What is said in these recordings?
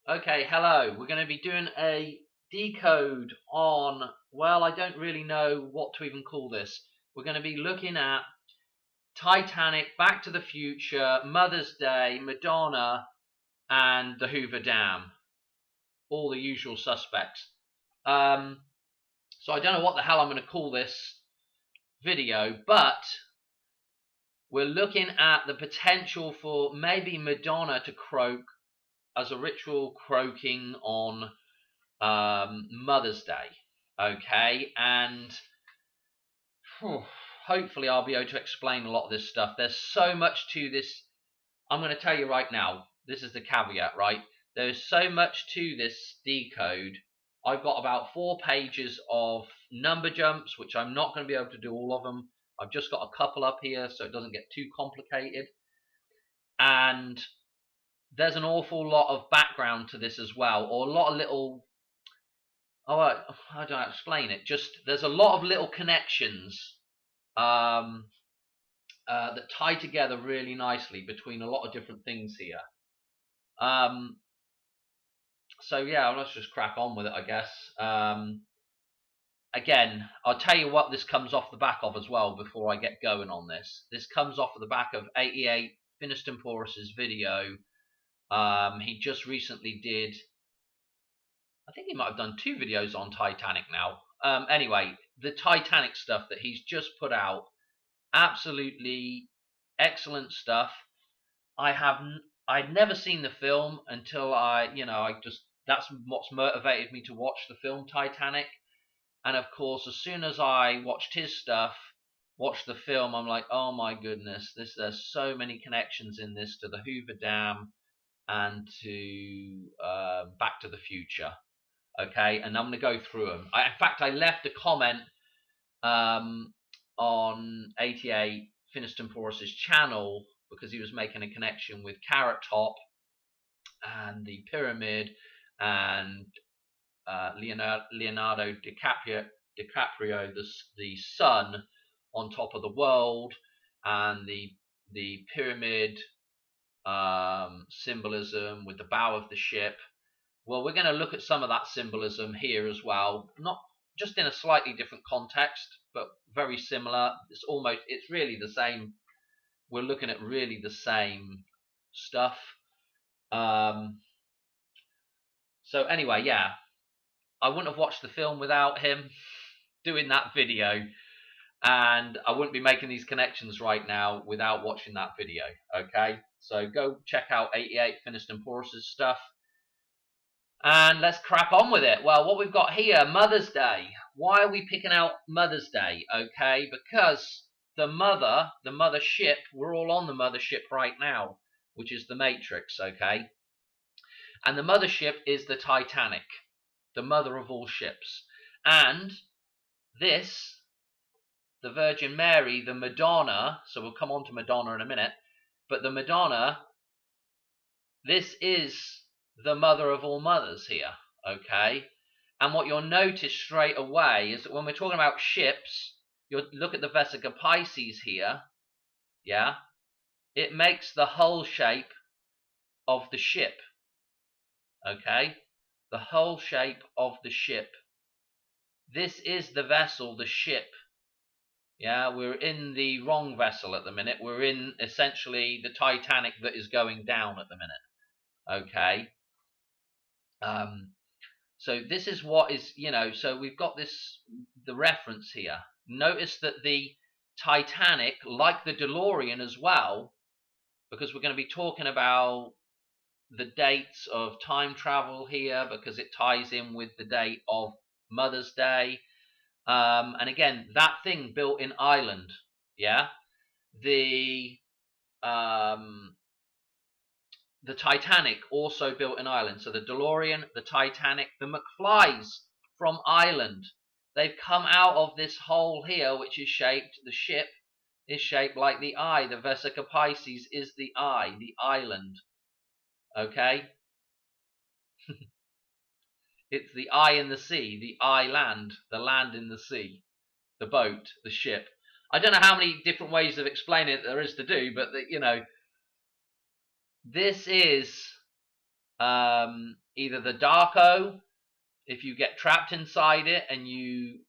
Okay, hello. We're going to be doing a decode on, well, I don't really know what to even call this. We're going to be looking at Titanic, Back to the Future, Mother's Day, Madonna, and the Hoover Dam. All the usual suspects. Um, so I don't know what the hell I'm going to call this video, but we're looking at the potential for maybe Madonna to croak as a ritual croaking on Mother's Day. Okay, and hopefully I'll be able to explain a lot of this stuff. There's so much to this. I'm going to tell you right now. This is the caveat, right? There's so much to this decode. I've got about 4 pages of number jumps, which I'm not going to be able to do all of them. I've just got a couple up here so it doesn't get too complicated. And there's an awful lot of background to this as well, or a lot of little, how do I explain it? Just there's a lot of little connections um, that tie together really nicely between a lot of different things here. Um, so yeah, let's just crack on with it, I guess. Again, I'll tell you what this comes off the back of as well before I get going on this. This comes off of the back of 88 Finiston Porus's video. He just recently did, I think he might have done 2 videos on Titanic now. Anyway, the Titanic stuff that he's just put out, absolutely excellent stuff. I'd never seen the film until that's what's motivated me to watch the film Titanic. And of course, as soon as I watched his stuff, watched the film, I'm like, oh my goodness, there's so many connections in this to the Hoover Dam and to Back to the Future. Okay, and I'm going to go through them. In fact, I left a comment on 88 Finiston Porus's channel because he was making a connection with Carrot Top and the pyramid and Leonardo DiCaprio, the sun on top of the world, and the pyramid symbolism with the bow of the ship. Well, we're going to look at some of that symbolism here as well, not just in a slightly different context, but very similar. It's really the same. We're looking at really the same stuff. So anyway, yeah, I wouldn't have watched the film without him doing that video, and I wouldn't be making these connections right now without watching that video. Okay, so go check out 88 Finiston Porus's stuff. And let's crack on with it. Well, what we've got here, Mother's Day. Why are we picking out Mother's Day? Okay, because the mothership, we're all on the mothership right now, which is the Matrix, okay? And the mothership is the Titanic, the mother of all ships. And this, the Virgin Mary, the Madonna, so we'll come on to Madonna in a minute, but the Madonna, this is the mother of all mothers here, okay? And what you'll notice straight away is that when we're talking about ships, you'll look at the Vesica Pisces here, yeah? It makes the hull shape of the ship, okay? The hull shape of the ship. This is the vessel, the ship. Yeah, we're in the wrong vessel at the minute. We're in essentially the Titanic that is going down at the minute, okay? So this is what is, so we've got the reference here. Notice that the Titanic, like the DeLorean as well, because we're going to be talking about the dates of time travel here, because it ties in with the date of Mother's Day. And again, that thing built in Ireland, yeah? The Titanic also built in Ireland. So the DeLorean, the Titanic, the McFlys from Ireland. They've come out of this hole here, which is shaped, the ship is shaped like the eye. The Vesica Pisces is the eye, the island. Okay? It's the eye in the sea, the land, the land in the sea, the boat, the ship. I don't know how many different ways of explaining it there is to do, but this is either the Darko, if you get trapped inside it and you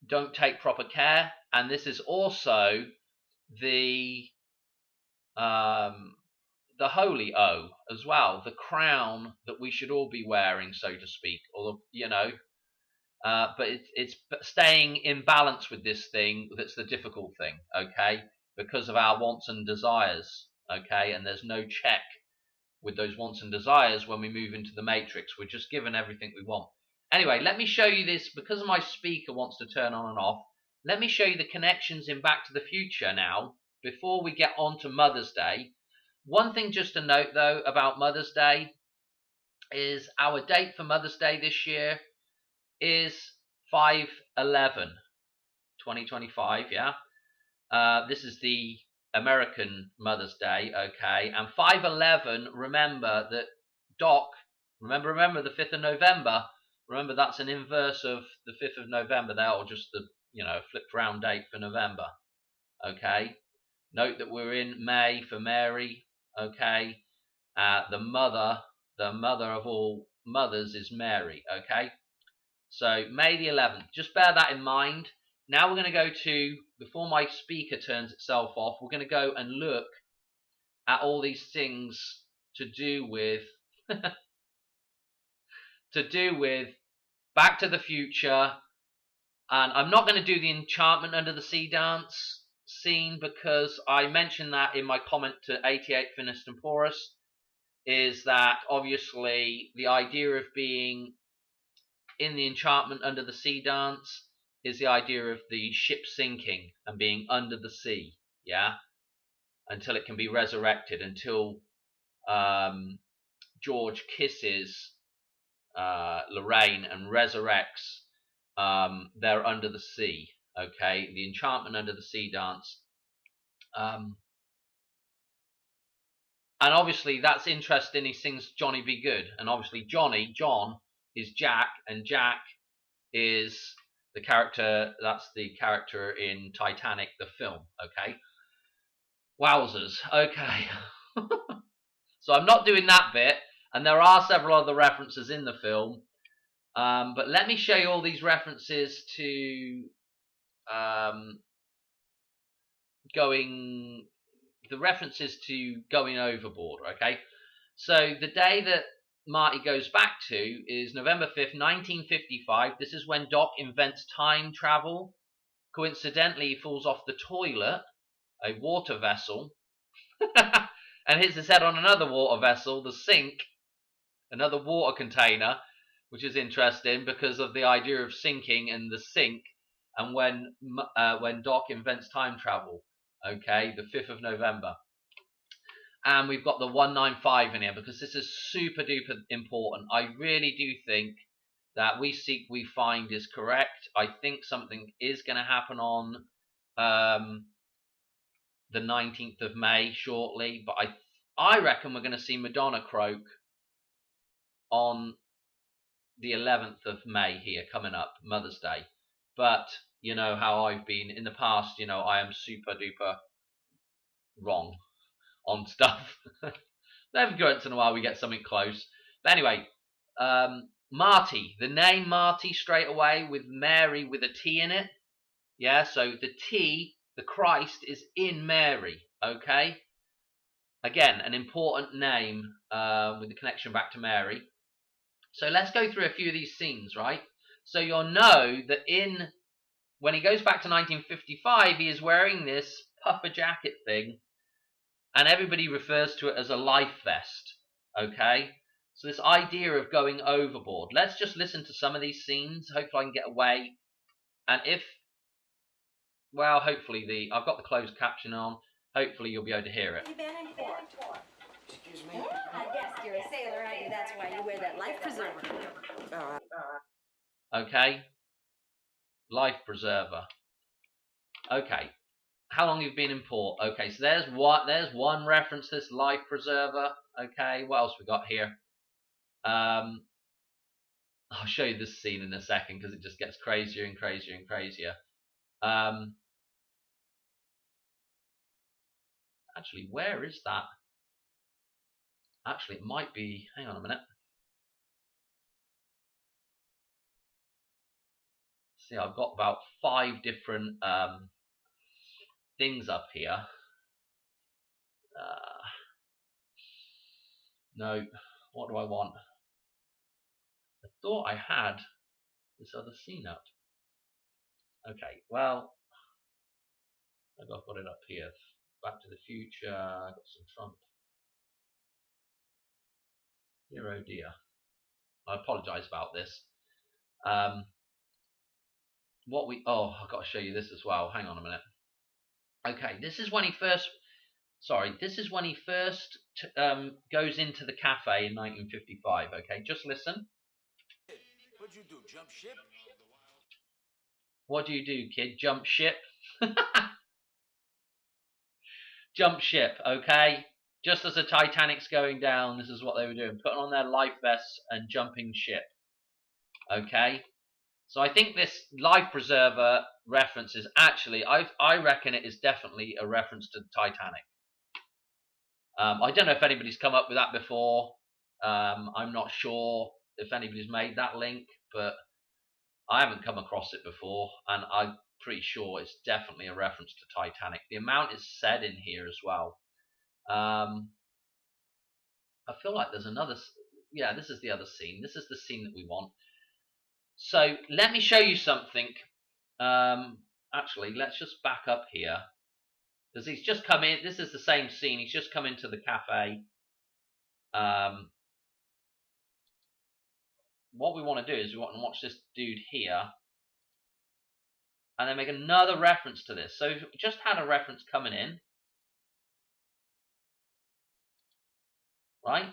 don't take proper care, and this is also the holy O as well, the crown that we should all be wearing, so to speak. Or but it's staying in balance with this thing that's the difficult thing, okay? Because of our wants and desires, okay? And there's no check with those wants and desires when we move into the matrix. We're just given everything we want. Anyway, let me show you this. Because my speaker wants to turn on and off, let me show you the connections in Back to the Future now, before we get on to Mother's Day. One thing just to note, though, about Mother's Day is our date for Mother's Day this year is 5/11/2025, yeah? This is the American Mother's Day, okay? And 5/11, remember that Doc, remember the 5th of November, remember that's an inverse of the 5th of November there, or just the, flipped round date for November, okay? Note that we're in May for Mary, okay? The mother of all mothers is Mary, okay? So May the 11th, just bear that in mind. Now we're going to go to, before my speaker turns itself off, we're going to go and look at all these things to do with Back to the Future. And I'm not going to do the Enchantment Under the Sea dance scene, because I mentioned that in my comment to 88 Finis Temporis, is that obviously the idea of being in the Enchantment Under the Sea dance is the idea of the ship sinking and being under the sea, yeah, until it can be resurrected, until George kisses Lorraine and resurrects. They're under the sea, okay, the Enchantment Under the Sea dance. And obviously that's interesting. He sings Johnny Be Good, and obviously John is Jack, and Jack is the character, that's the character in Titanic, the film, okay? Wowzers, okay. So I'm not doing that bit, and there are several other references in the film, but let me show you all these references to going overboard, okay? So the day that Marty goes back to is November 5th, 1955. This is when Doc invents time travel. Coincidentally, he falls off the toilet, a water vessel, and hits his head on another water vessel, the sink, another water container, which is interesting because of the idea of sinking and the sink, and when Doc invents time travel, okay, the 5th of November. And we've got the 195 in here because this is super duper important. I really do think that We Seek, We Find is correct. I think something is going to happen on the 19th of May shortly, but I reckon we're going to see Madonna croak on the 11th of May here, coming up, Mother's Day. But you know how I've been in the past, I am super duper wrong on stuff. Every once in a while we get something close. But anyway, Marty, the name Marty straight away with Mary with a T in it. Yeah, so the T, the Christ, is in Mary, okay? Again, an important name with the connection back to Mary. So let's go through a few of these scenes, right? So you'll know that when he goes back to 1955, he is wearing this puffer jacket thing, and everybody refers to it as a life vest, okay? So this idea of going overboard. Let's just listen to some of these scenes. Hopefully I can get away. And hopefully I've got the closed caption on. Hopefully you'll be able to hear it. Excuse me? I guess you're a sailor, aren't you? That's why you wear that life preserver. Okay. Life preserver. Okay. How long you've been in port? Okay, so there's one reference to this life preserver. Okay, what else we got here? I'll show you this scene in a second because it just gets crazier and crazier and crazier. Actually, where is that? Actually, it might be. Hang on a minute. See, I've got about 5 different things up here. No, what do I want? I thought I had this other scene up. Okay, well, I've got it up here. Back to the Future. I got some Trump. Dear oh dear. I apologise about this. I've got to show you this as well. Hang on a minute. Okay, this is when he first. Sorry, this is when he first goes into the cafe in 1955. Okay, just listen. What'd you do? Jump ship? What do you do, kid? Jump ship? Jump ship, okay? Just as the Titanic's going down, this is what they were doing. Putting on their life vests and jumping ship. Okay? So I think this life preserver reference is actually, I reckon it is definitely a reference to Titanic. I don't know if anybody's come up with that before. I'm not sure if anybody's made that link, but I haven't come across it before, and I'm pretty sure it's definitely a reference to Titanic. The amount is said in here as well. I feel like there's another. Yeah, this is the other scene. This is the scene that we want. So let me show you something. Actually, let's just back up here, because he's just come in. This is the same scene. He's just come into the cafe. What we want to do is we want to watch this dude here, and then make another reference to this. So we just had a reference coming in, right?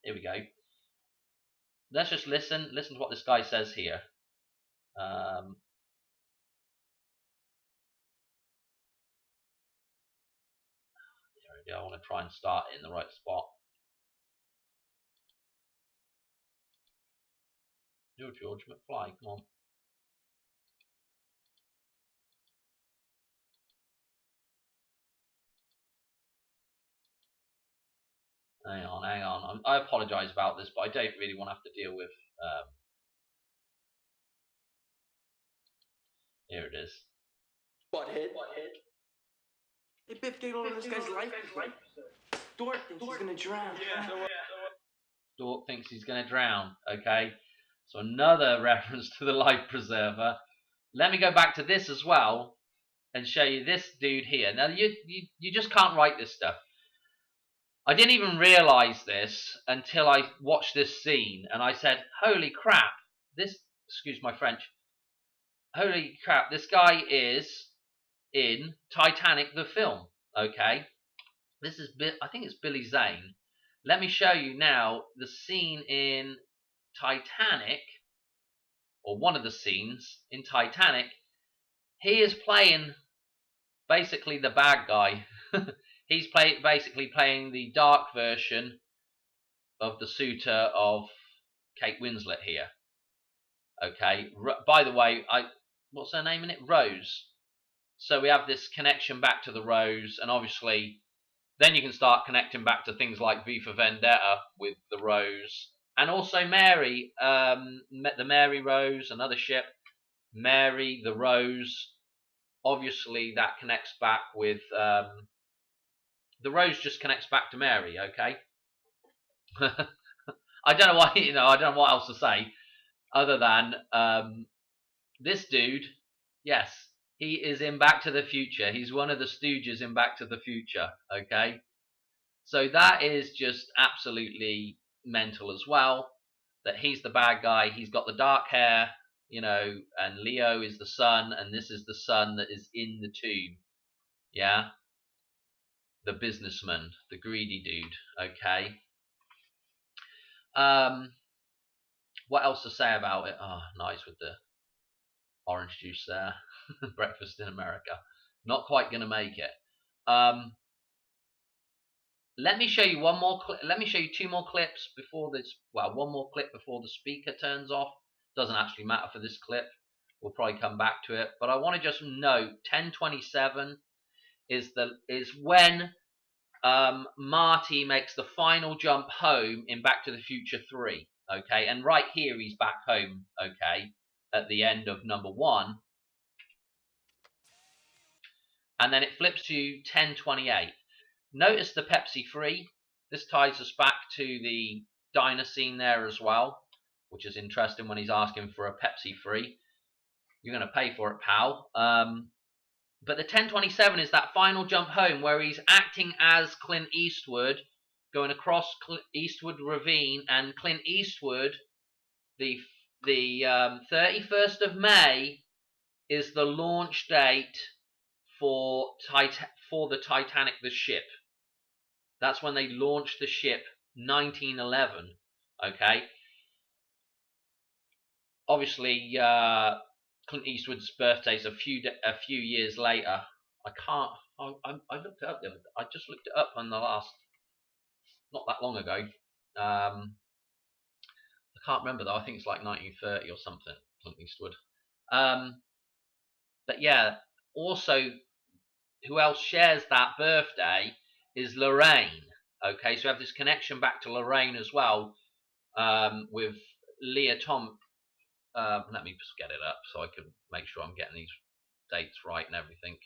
Here we go. Let's just listen. Listen to what this guy says here. There we go. I want to try and start it in the right spot. You're George McFly. Come on. Hang on. I apologise about this, but I don't really want to have to deal with. Here it is. Butthead. Hey, Biff, get over this guy's life. Dork thinks he's gonna drown. Dork thinks he's going to drown. Okay, so another reference to the life preserver. Let me go back to this as well and show you this dude here. Now you just can't write this stuff. I didn't even realise this until I watched this scene, and I said, "Holy crap! This, excuse my French. Holy crap! This guy is in Titanic the film." Okay, this is I think it's Billy Zane. Let me show you now the scene in Titanic, or one of the scenes in Titanic. He is playing basically the bad guy. He's basically playing the dark version of the suitor of Kate Winslet here. Okay. By the way, what's her name in it? Rose. So we have this connection back to the Rose, and obviously then you can start connecting back to things like V for Vendetta with the Rose, and also Mary, the Mary Rose, another ship. Mary, the Rose. Obviously that connects back with the Rose just connects back to Mary. Okay. I don't know why, I don't know what else to say other than this dude. Yes, he is in Back to the Future. He's one of the Stooges in Back to the Future. Okay, so that is just absolutely mental as well. That he's the bad guy. He's got the dark hair, and Leo is the son, and this is the son that is in the tomb. Yeah, the businessman, the greedy dude. Okay. What else to say about it? Oh, nice with the orange juice there. Breakfast in America. Not quite going to make it. Let me show you one more clip. Let me show you 2 more clips before this. Well, one more clip before the speaker turns off. Doesn't actually matter for this clip. We'll probably come back to it. But I want to just note 10:27 is when Marty makes the final jump home in Back to the Future 3. Okay, and right here he's back home. Okay, at the end of number 1, and then it flips to 1028. Notice the Pepsi free. This ties us back to the diner scene there as well, which is interesting when he's asking for a Pepsi free. You're going to pay for it, pal. But the 1027 is that final jump home where he's acting as Clint Eastwood, going across Eastwood Ravine, and Clint Eastwood, the 31st of May is the launch date for the Titanic, the ship. That's when they launched the ship, 1911. Okay. Obviously, Clint Eastwood's birthday is a few years later. I can't. I looked it up. I just looked it up on the last, not that long ago. I can't remember though. I think it's like 1930 or something. Clint Eastwood. But yeah. Also, who else shares that birthday is Lorraine. Okay, so we have this connection back to Lorraine as well, with Leah Tom. Let me just get it up so I can make sure I'm getting these dates right and everything.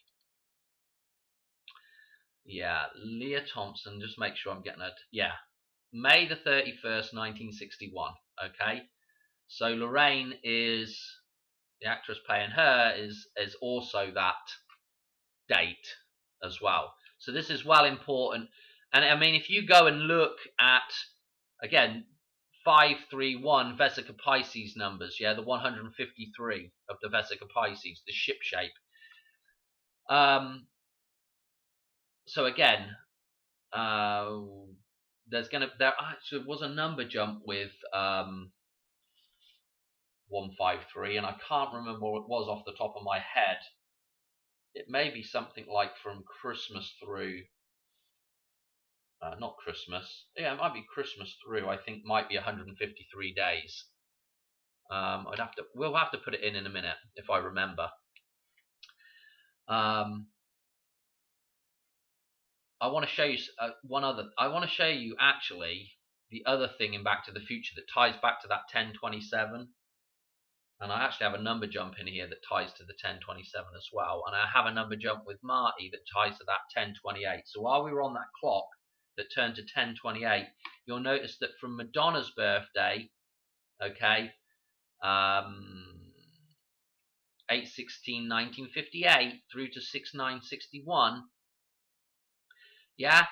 Yeah, Leah Thompson, just make sure I'm getting it. Yeah, May the 31st, 1961. Okay, so Lorraine is, the actress playing her is also that date as well. So this is well important. And I mean, if you go and look at, again, 531 Vesica Pisces numbers, yeah, the 153 of the Vesica Pisces, the ship shape. So again, there actually was a number jump with 153, and I can't remember what it was off the top of my head. It may be something like from Christmas through. Not Christmas. Yeah, it might be Christmas through. I think might be 153 days. We'll have to put it in a minute if I remember. I want to show you I want to show you actually the other thing in Back to the Future that ties back to that 1027. And I actually have a number jump in here that ties to the 1027 as well. And I have a number jump with Marty that ties to that 1028. So while we were on that clock that turned to 1028, you'll notice that from Madonna's birthday, okay, 8/16/1958 through to 6/9/61, yeah,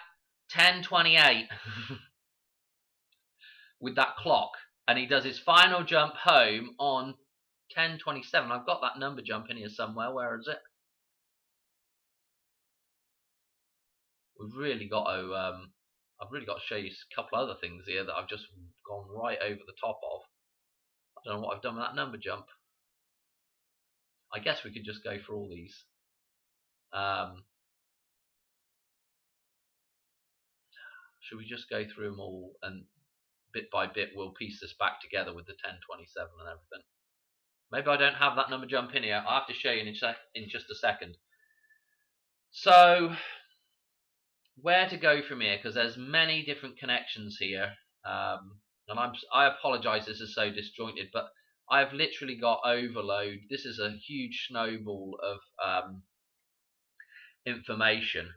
1028 with that clock, and he does his final jump home on 1027. I've got that number jump in here somewhere. Where is it? We've really got to. I've really got to show you a couple other things here that I've just gone right over the top of. I don't know what I've done with that number jump. I guess we could just go for all these. Should we just go through them all, and bit by bit we'll piece this back together with the 1027 and everything? Maybe I don't have that number jump in here. I'll have to show you in just a second. So, where to go from here? Because there's many different connections here. And I apologise this is so disjointed, but I've literally got overload. This is a huge snowball of information.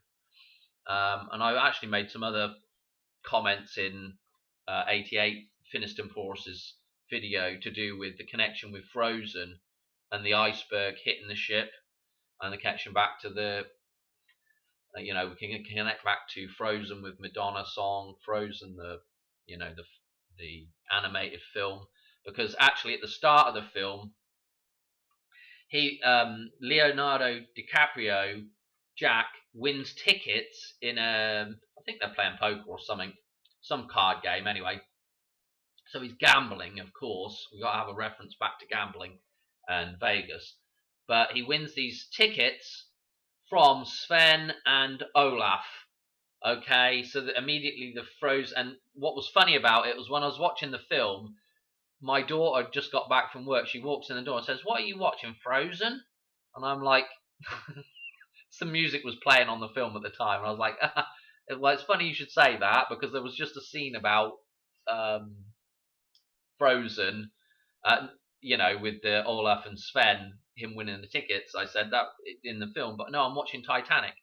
And I actually made some other comments in 88 Finiston Porus's video to do with the connection with Frozen and the iceberg hitting the ship, and the connection back to the we can connect back to Frozen with Madonna song, Frozen, the animated film, because actually at the start of the film, Leonardo DiCaprio, Jack, wins tickets in I think they're playing poker or something, some card game anyway. So he's gambling, of course. We've got to have a reference back to gambling and Vegas. But he wins these tickets from Sven and Olaf. Okay, so that immediately the Frozen. And what was funny about it was when I was watching the film, my daughter just got back from work. She walks in the door and says, "What are you watching, Frozen?" And I'm like, some music was playing on the film at the time, and I was like, Well, it's funny you should say that because there was just a scene about Frozen, with the Olaf and Sven, him winning the tickets. I said that in the film, but no, I'm watching Titanic.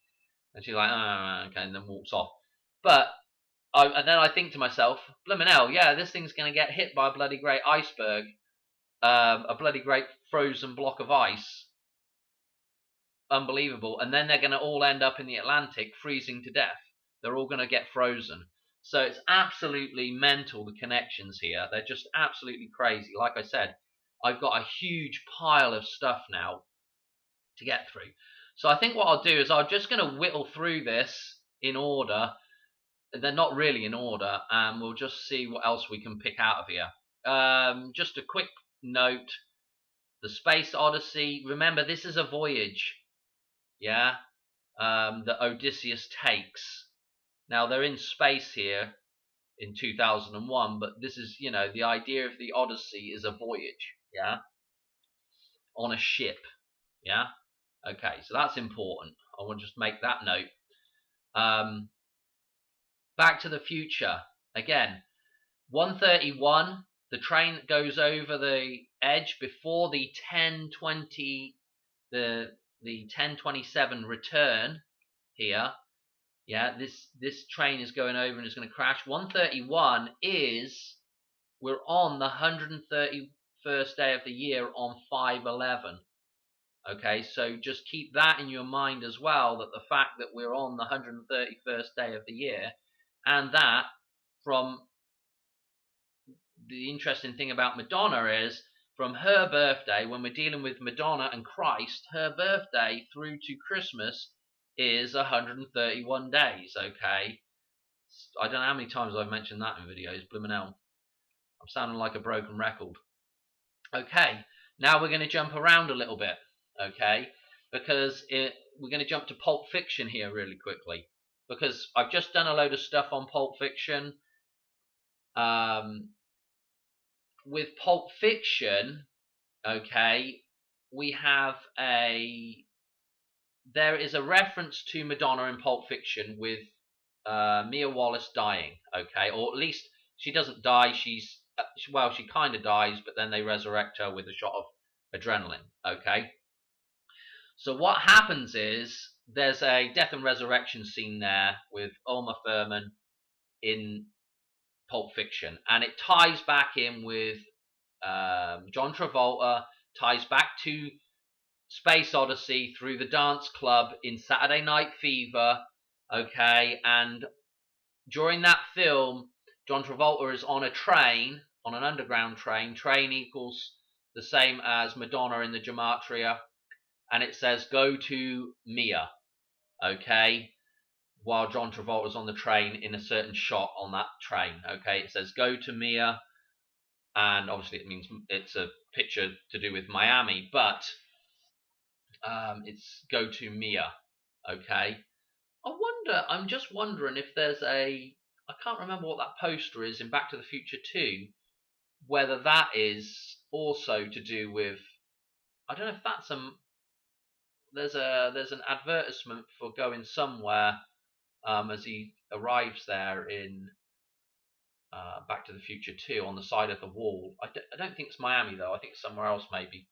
And she's like, oh, okay, and then walks off. But and then I think to myself, blimmin' hell, yeah, this thing's going to get hit by a bloody great iceberg, a bloody great frozen block of ice. Unbelievable. And then they're going to all end up in the Atlantic freezing to death. They're all going to get frozen. So it's absolutely mental, the connections here. They're just absolutely crazy. Like I said, I've got a huge pile of stuff now to get through. So I think what I'll do is I'm just going to whittle through this in order. They're not really in order, and we'll just see what else we can pick out of here. Just a quick note. The Space Odyssey. Remember, this is a voyage. Yeah? That Odysseus takes. Now, they're in space here in 2001, but this is, the idea of the Odyssey is a voyage. Yeah? On a ship. Yeah? Okay, so that's important. I want to just make that note. Back to the Future. Again, 131, the train that goes over the edge before the 1020, the 1027 return here. Yeah, this train is going over and is going to crash. 131 is, we're on the 131st day of the year on 5/11. Okay, so just keep that in your mind as well, that the fact that we're on the 131st day of the year, and that from the interesting thing about Madonna is from her birthday, when we're dealing with Madonna and Christ, her birthday through to Christmas is 131 days, okay? I don't know how many times I've mentioned that in videos, blimmin' hell. I'm sounding like a broken record. Okay, now we're going to jump around a little bit, okay? Because we're going to jump to Pulp Fiction here really quickly. Because I've just done a load of stuff on Pulp Fiction. With Pulp Fiction, okay, we have there is a reference to Madonna in Pulp Fiction with Mia Wallace dying, okay, or at least she doesn't die. She kind of dies, but then they resurrect her with a shot of adrenaline, okay. So what happens is there's a death and resurrection scene there with Uma Thurman in Pulp Fiction, and it ties back in with John Travolta, ties back to Space Odyssey through the dance club in Saturday Night Fever, okay, and during that film, John Travolta is on a train, on an underground train. Train equals the same as Madonna in the Gematria, and it says, go to Mia, okay, while John Travolta's on the train in a certain shot on that train, okay, it says, go to Mia, and obviously it means it's a picture to do with Miami, but it's go to Mia, okay. I'm just wondering if there's I can't remember what that poster is in Back to the Future 2, whether that is also to do with, I don't know if that's there's an advertisement for going somewhere as he arrives there in Back to the Future 2 on the side of the wall. I don't think it's Miami though. I think it's somewhere else maybe.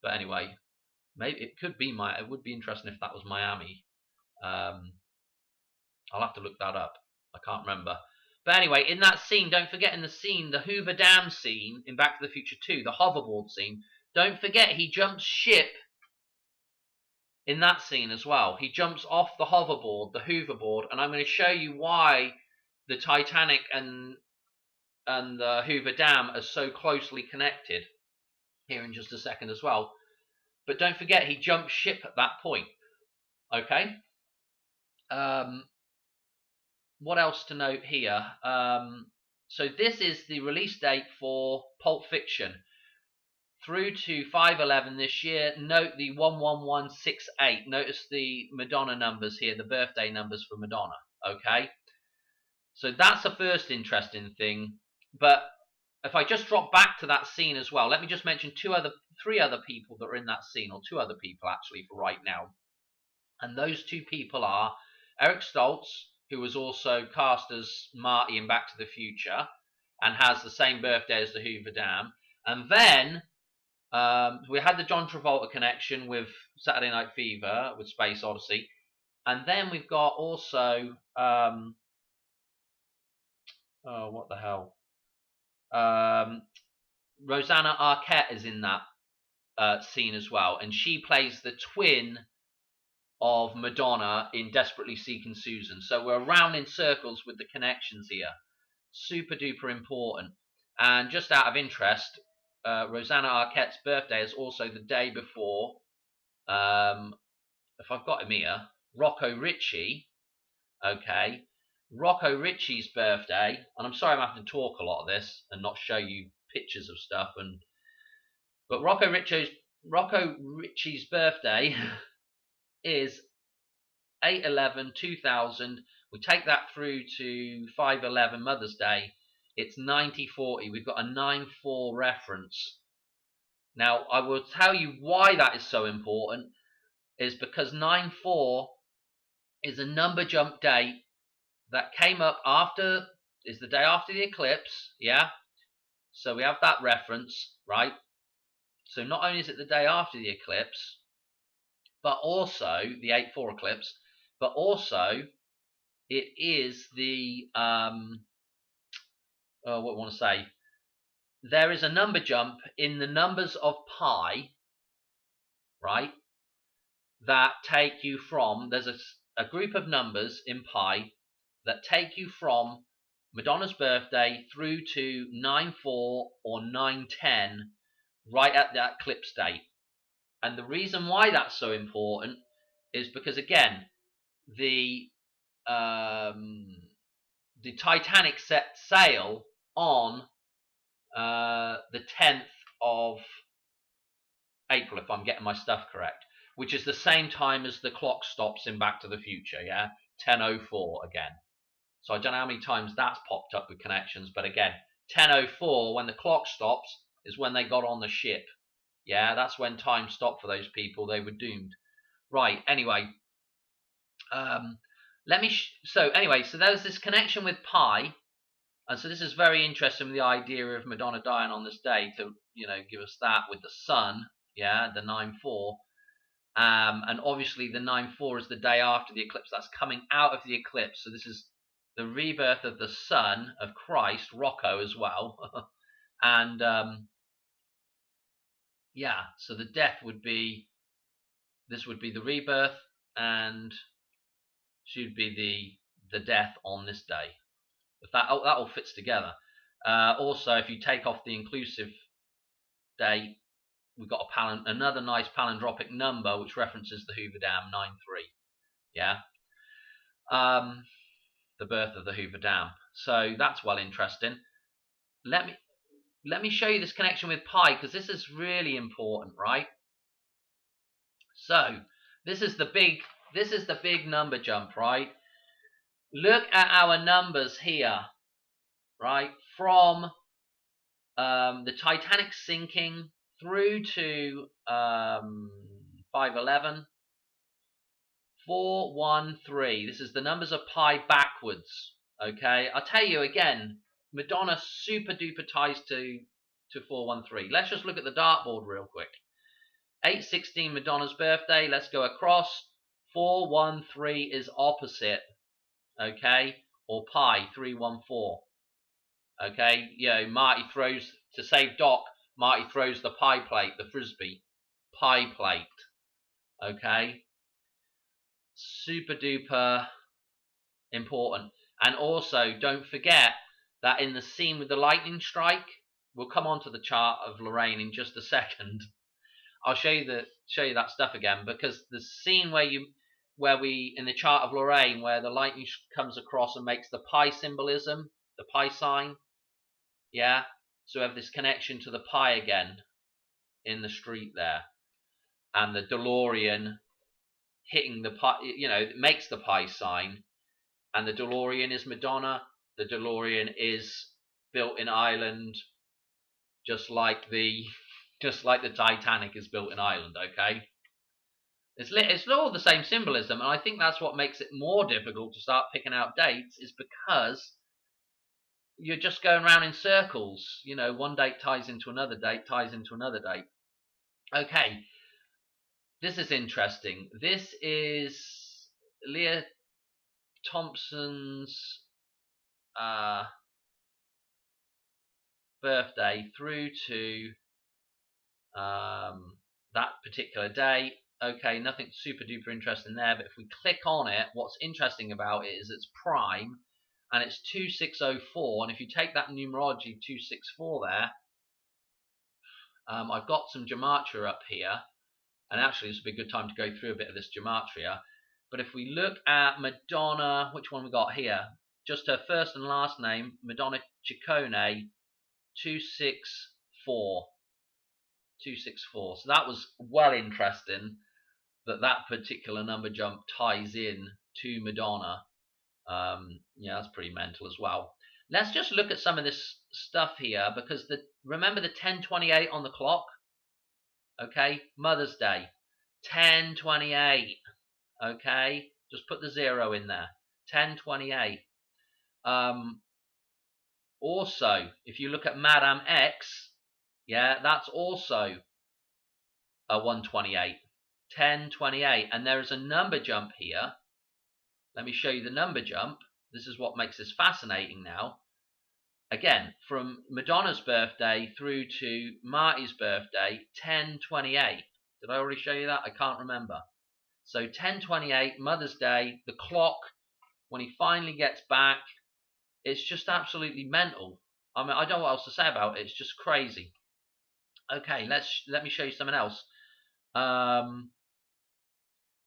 But anyway, maybe it could be it would be interesting if that was Miami. I'll have to look that up. I can't remember. But anyway, in that scene, don't forget in the scene, the Hoover Dam scene in Back to the Future 2, the hoverboard scene, don't forget he jumps ship in that scene as well. He jumps off the hoverboard, the Hooverboard, and I'm going to show you why the Titanic and the Hoover Dam are so closely connected here in just a second as well. But don't forget he jumps ship at that point. Okay? What else to note here? So this is the release date for Pulp Fiction through to 5/11 this year. Note the 11168. Notice the Madonna numbers here, the birthday numbers for Madonna. Okay, so that's the first interesting thing. But if I just drop back to that scene as well, let me just mention three other people that are in that scene, or two other people actually for right now. And those two people are Eric Stoltz, who was also cast as Marty in Back to the Future and has the same birthday as the Hoover Dam. And then we had the John Travolta connection with Saturday Night Fever with Space Odyssey. And then we've got also, oh, what the hell? Rosanna Arquette is in that scene as well. And she plays the twin of Madonna in Desperately Seeking Susan. So we're around in circles with the connections here. Super duper important. And just out of interest, Rosanna Arquette's birthday is also the day before, if I've got him here, Rocco Ritchie. Okay, Rocco Ritchie's birthday, and I'm sorry I'm having to talk a lot of this and not show you pictures of stuff, but Rocco Ritchie's birthday is 8/11/2000. We take that through to 5/11 Mother's Day. It's 90/40. We've got a 9/4 reference. Now, I will tell you why that is so important, is because 9/4 is a number jump date that came up after, is the day after the eclipse, yeah? So we have that reference, right? So not only is it the day after the eclipse, but also the 8/4 eclipse, but also it is the, what I want to say, there is a number jump in the numbers of pi, right, that take you from, there's a group of numbers in pi that take you from Madonna's birthday through to 9/4 or 9/10, right at that eclipse date. And the reason why that's so important is because, again, the Titanic set sail on the 10th of April, if I'm getting my stuff correct, which is the same time as the clock stops in Back to the Future, yeah? 10:04 again. So I don't know how many times that's popped up with connections, but again, 10:04, when the clock stops, is when they got on the ship. Yeah, that's when time stopped for those people. They were doomed. Right, anyway. So there's this connection with pi, and so this is very interesting with the idea of Madonna dying on this day to, give us that with the sun, yeah, the 9/4. And obviously the 9/4 is the day after the eclipse. That's coming out of the eclipse. So this is the rebirth of the son of Christ, Rocco as well. And so the death would be, this would be the rebirth, and she would be the death on this day. If that all fits together. Also, if you take off the inclusive date, we've got another nice palindromic number which references the Hoover Dam, 9/3. Yeah. The birth of the Hoover Dam. So that's well interesting. Let me show you this connection with pi, because this is really important, right? So this is the big number jump, right? Look at our numbers here, right? From the Titanic sinking through to 5/11, 413. This is the numbers of pi backwards. Okay, I'll tell you again. Madonna super duper ties to 413. Let's just look at the dartboard real quick. 8/16 Madonna's birthday. Let's go across. 413 is opposite. Okay, or pi 314. Okay, Marty throws, to save Doc, Marty throws the pie plate, the frisbee pie plate. Okay, super duper important. And also, don't forget that in the scene with the lightning strike, we'll come on to the chart of Lorraine in just a second. I'll show you that stuff again, because the scene where we in the chart of Lorraine, where the lightning comes across and makes the pi symbolism, the pi sign, yeah. So we have this connection to the pi again in the street there, and the DeLorean hitting the pi, it makes the pi sign, and the DeLorean is Madonna. The DeLorean is built in Ireland, just like the Titanic is built in Ireland. Okay. It's all the same symbolism, and I think that's what makes it more difficult to start picking out dates, is because you're just going around in circles. You know, one date ties into another date, ties into another date. Okay, this is interesting. This is Leah Thompson's birthday through to that particular day. Okay, nothing super duper interesting there, but if we click on it, what's interesting about it is it's prime, and it's 2604, and if you take that numerology 264 there, I've got some gematria up here, and actually this would be a good time to go through a bit of this gematria. But if we look at Madonna, which one we got here? Just her first and last name, Madonna Ciccone, 264. 264. So that was well interesting that particular number jump ties in to Madonna. Yeah, that's pretty mental as well. Let's just look at some of this stuff here, because remember the 10:28 on the clock? Okay, Mother's Day, 10:28. Okay, just put the 0 in there. 10:28. Also, if you look at Madame X, yeah, that's also a 128. 10:28, and there is a number jump here. Let me show you the number jump. This is what makes this fascinating now. Again, from Madonna's birthday through to Marty's birthday, 10:28. Did I already show you that? I can't remember. So 10:28, Mother's Day, the clock, when he finally gets back, it's just absolutely mental. I mean, I don't know what else to say about it. It's just crazy. Okay, let me show you something else.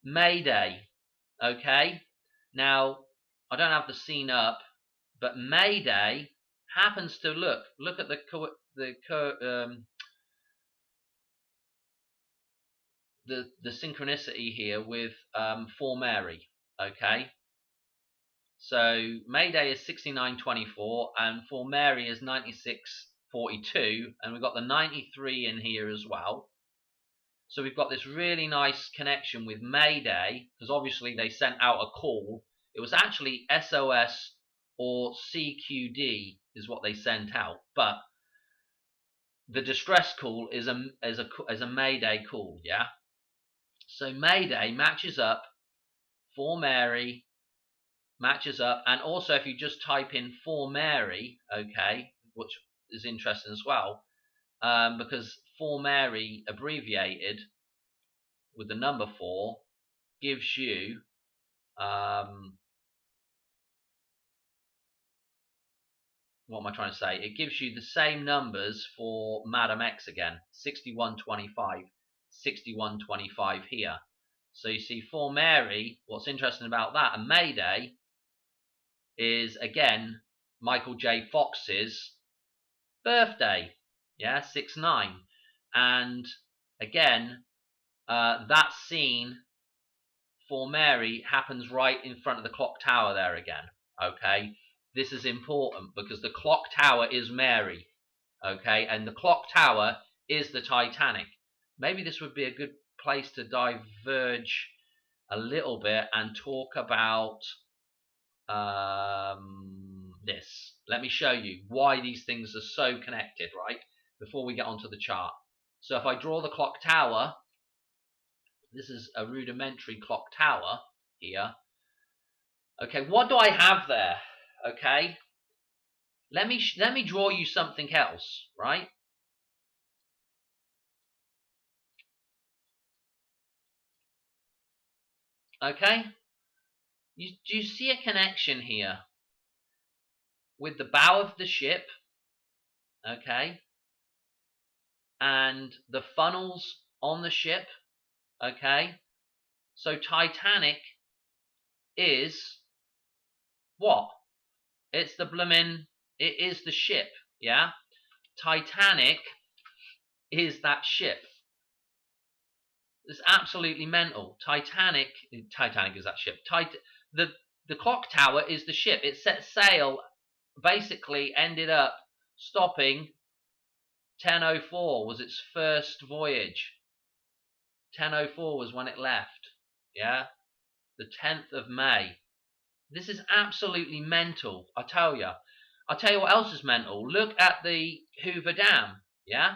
May Day. Okay, now I don't have the scene up, but May Day happens to look at the synchronicity here with For Mary. Okay, so May Day is 6924, and For Mary is 9642, and we've got the 93 in here as well. So we've got this really nice connection with May Day, because obviously they sent out a call. It was actually SOS or CQD is what they sent out, but the distress call is a May Day call, yeah? So May Day matches up, For Mary matches up, and also if you just type in For Mary, okay, which is interesting as well, because For Mary abbreviated with the number 4 gives you what am I trying to say? It gives you the same numbers for Madam X again, 6125, 6125 here. So you see, For Mary, what's interesting about that, and May Day, is again Michael J. Fox's birthday, yeah, 6/9, and again that scene For Mary happens right in front of the clock tower there again. Okay, this is important because the clock tower is Mary, okay, and the clock tower is the Titanic. Maybe this would be a good place to diverge a little bit and talk about this. Let me show you why these things are so connected, right, before we get onto the chart. So if I draw the clock tower, this is a rudimentary clock tower here. Okay, what do I have there? Okay, let me draw you something else, right? Okay, do you see a connection here with the bow of the ship? Okay, and the funnels on the ship. Okay, so Titanic is what? It's the it is the ship, yeah? Titanic is that ship. It's absolutely mental. Titanic is that ship. The clock tower is the ship. It set sail, basically ended up stopping 10:04 was its first voyage. 10:04 was when it left. Yeah, the 10th of May. This is absolutely mental, I tell you. I'll tell you what else is mental. Look at the Hoover Dam, yeah?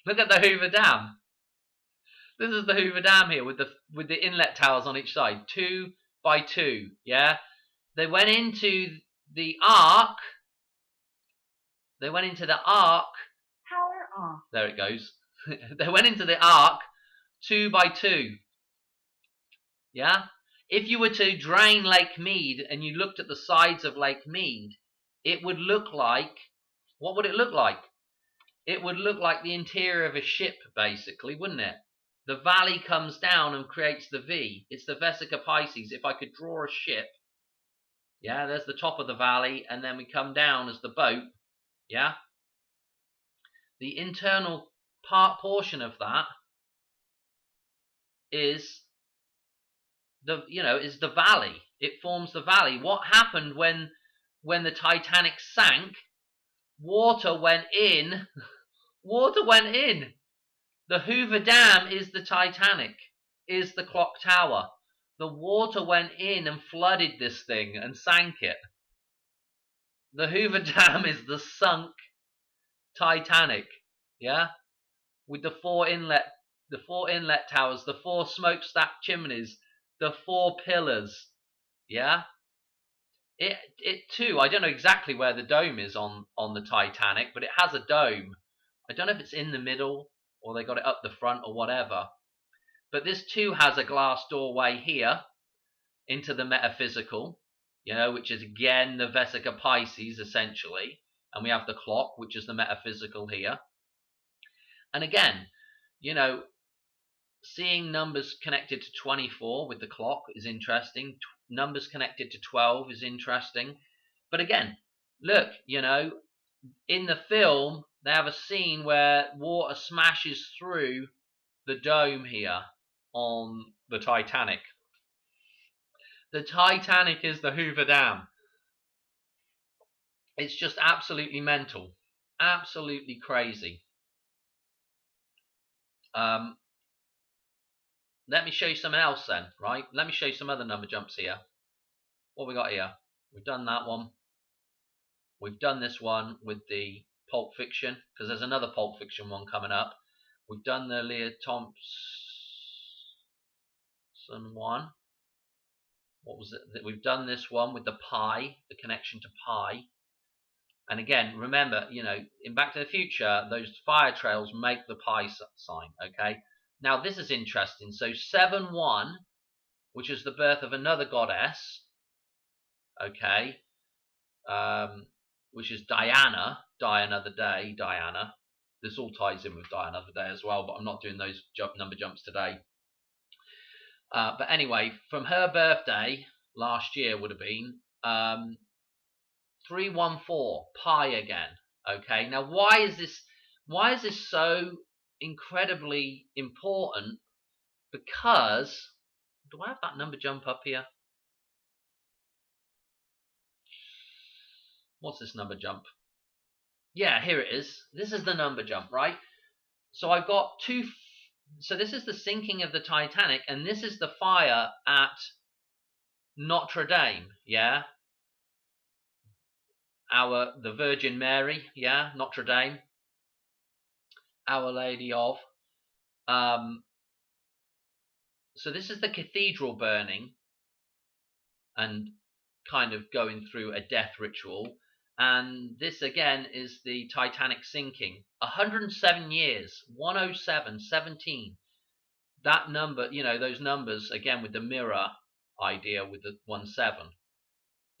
Look at the Hoover Dam. This is the Hoover Dam here with the inlet towers on each side, 2 by 2, yeah? They went into the ark. They went into the ark. Power off. There it goes. They went into the ark 2 by 2. Yeah? If you were to drain Lake Mead and you looked at the sides of Lake Mead, it would look like, what would it look like? It would look like the interior of a ship, basically, wouldn't it? The valley comes down and creates the V. It's the Vesica Pisces. If I could draw a ship, yeah, there's the top of the valley, and then we come down as the boat, yeah? The internal portion of that is is the valley. It forms the valley. What happened when the Titanic sank? Water went in. Water went in. The Hoover Dam is the Titanic, is the clock tower. The water went in and flooded this thing and sank it. The Hoover Dam is the sunk Titanic, yeah? With the four inlet towers, the 4 smokestack chimneys, the 4 pillars, yeah? It too, I don't know exactly where the dome is on the Titanic, but it has a dome. I don't know if it's in the middle or they got it up the front or whatever. But this too has a glass doorway here into the metaphysical, which is again the Vesica Pisces essentially. And we have the clock, which is the metaphysical here. And again, seeing numbers connected to 24 with the clock is interesting. Numbers connected to 12 is interesting. But again, look, in the film, they have a scene where water smashes through the dome here on the Titanic. The Titanic is the Hoover Dam. It's just absolutely mental. Absolutely crazy. Let me show you something else then, right? Let me show you some other number jumps here. What we got here? We've done that one. We've done this one with the Pulp Fiction, because there's another Pulp Fiction one coming up. We've done the Leah Thompson one. What was it? We've done this one with the pi, the connection to pi. And again, remember, in Back to the Future, those fire trails make the pi sign, okay? Now, this is interesting. So 7-1, which is the birth of another goddess, okay, which is Diana, Die Another Day, Diana. This all ties in with Die Another Day as well, but I'm not doing those number jumps today. But anyway, from her birthday, last year would have been, 314, pi again, okay? Now, why is this so incredibly important? Because, do I have that number jump up here? What's this number jump? Yeah, here it is. This is the number jump, right? So I've got two. So this is the sinking of the Titanic, and this is the fire at Notre Dame, yeah? The Virgin Mary, yeah? Notre Dame. Our Lady of. So this is the cathedral burning and kind of going through a death ritual. And this again is the Titanic sinking. 107 years, 107, 17. That number, those numbers, again with the mirror idea with the 17.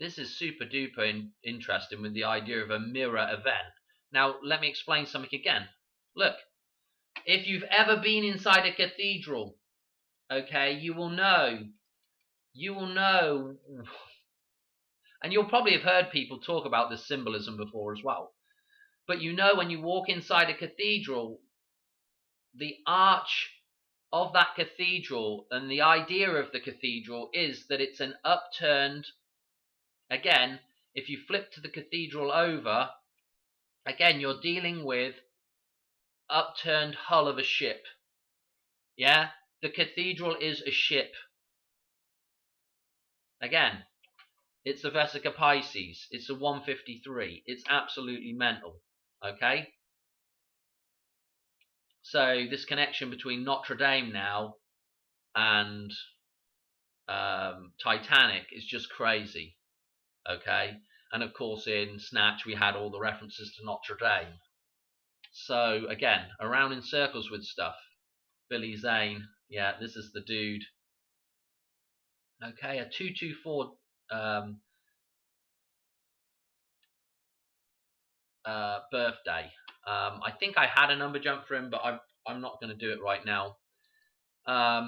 This is super duper interesting with the idea of a mirror event. Now, let me explain something again. Look, if you've ever been inside a cathedral, okay, you will know, and you'll probably have heard people talk about this symbolism before as well. But when you walk inside a cathedral, the arch of that cathedral and the idea of the cathedral is that it's an upturned, again, if you flip to the cathedral over, again, you're dealing with upturned hull of a ship. Yeah, the cathedral is a ship. Again, it's a Vesica Pisces. It's a 153. It's absolutely mental. Okay? So this connection between Notre Dame now and Titanic is just crazy. Okay? And of course in Snatch we had all the references to Notre Dame. So again, around in circles with stuff. Billy Zane. Yeah, this is the dude. Okay, a 224 birthday. I think I had a number jump for him, but I'm not going to do it right now. I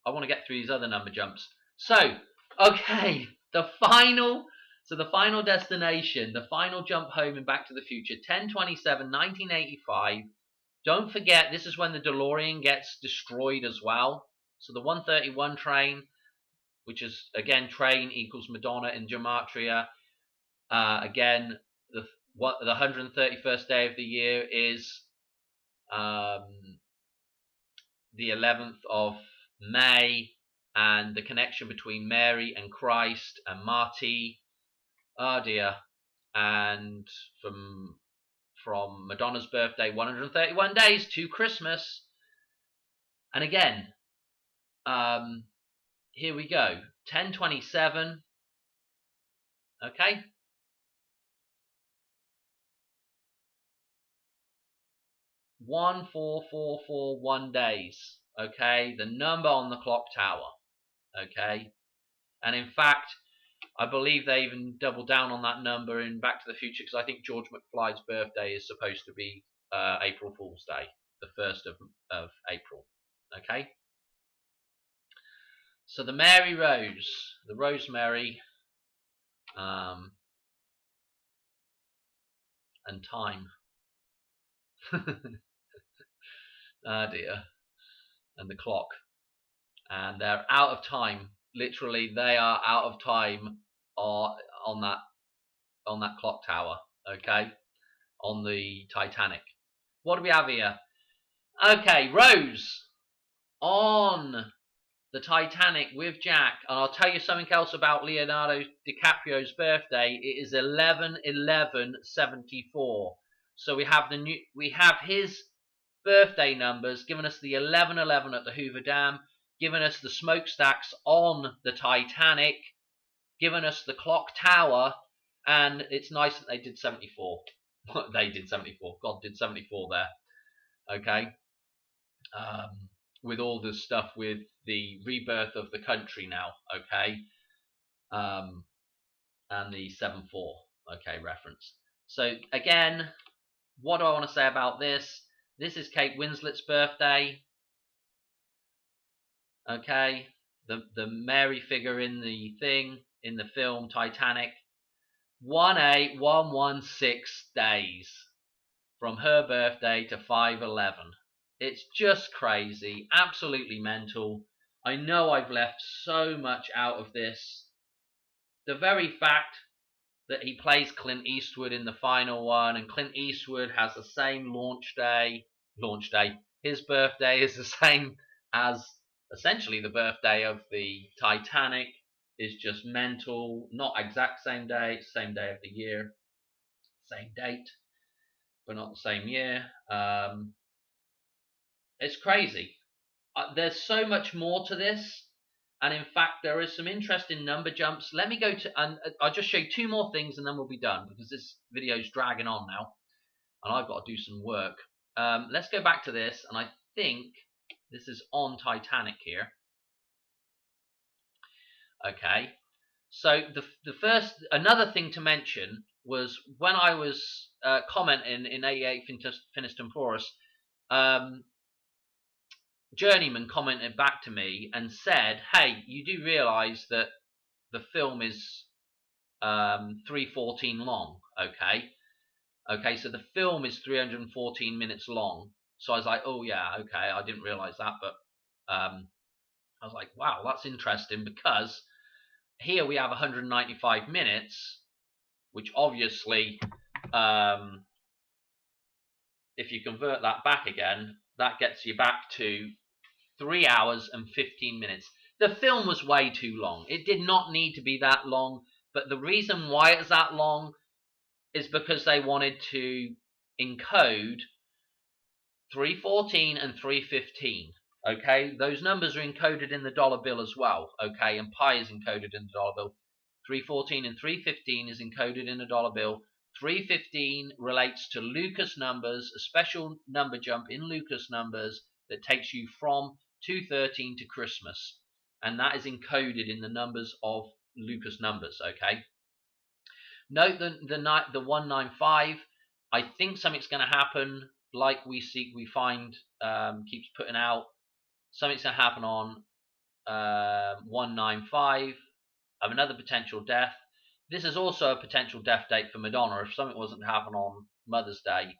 want to get through these other number jumps. So, okay, the final destination, the final jump home in Back to the Future, 10/27, 1985. Don't forget, this is when the DeLorean gets destroyed as well. So the 131 train, which is, again, train equals Madonna in Gematria. Again, the 131st day of the year is the 11th of May, and the connection between Mary and Christ and Marty. Oh dear. And from Madonna's birthday, 131 days to Christmas. And again, here we go. 10/27. Okay. 14441 days. Okay, the number on the clock tower. Okay, and in fact, I believe they even double down on that number in Back to the Future, because I think George McFly's birthday is supposed to be April Fool's Day, the 1st of April. Okay, so the Mary Rose, the Rosemary, and time. Ah dear, and the clock, and they're out of time. Literally, they are out of time on that clock tower. Okay, on the Titanic. What do we have here? Okay, Rose on the Titanic with Jack. And I'll tell you something else about Leonardo DiCaprio's birthday. It is 11/11/74. So we have his birthday numbers giving us the 11/11 at the Hoover Dam, giving us the smokestacks on the Titanic, giving us the clock tower, and it's nice that they did 74. They did 74. God did 74 there. Okay. With all the stuff with the rebirth of the country now. Okay. And the 7-4. Okay, reference. So again, what do I want to say about this? This is Kate Winslet's birthday. Okay. The Mary figure in the thing, in the film Titanic. 18116 days from her birthday to 5/11. It's just crazy, absolutely mental. I know I've left so much out of this. The very fact that he plays Clint Eastwood in the final one, and Clint Eastwood has the same launch day. His birthday is the same as essentially the birthday of the Titanic, is just mental. Not exact same day, same day of the year, same date, but not the same year. It's crazy. There's so much more to this, and in fact there is some interesting number jumps. Let me go to, and I'll just show you two more things and then we'll be done, because this video's dragging on now and I've got to do some work. Let's go back to this, and I think this is on Titanic here. Okay, so the first, another thing to mention was when I was commenting in 88 Finis Temporis, Journeyman commented back to me and said, hey, you do realise that the film is 3:14 long, okay, so the film is 314 minutes long. So I was like, oh yeah, okay, I didn't realise that, but I was like, wow, that's interesting, because here we have 195 minutes, which obviously if you convert that back again, that gets you back to 3 hours and 15 minutes. The film was way too long. It did not need to be that long, but the reason why it's that long is because they wanted to encode 314 and 315. Okay, those numbers are encoded in the dollar bill as well. Okay, and pi is encoded in the dollar bill. 314 and 315 is encoded in the dollar bill. 315 relates to Lucas numbers, a special number jump in Lucas numbers that takes you from 213 to Christmas, and that is encoded in the numbers of Lucas numbers. Okay. Note the 195. I think something's going to happen, like we find keeps putting out. Something's going to happen on 195 of another potential death. This is also a potential death date for Madonna. If something wasn't to happen on Mother's Day,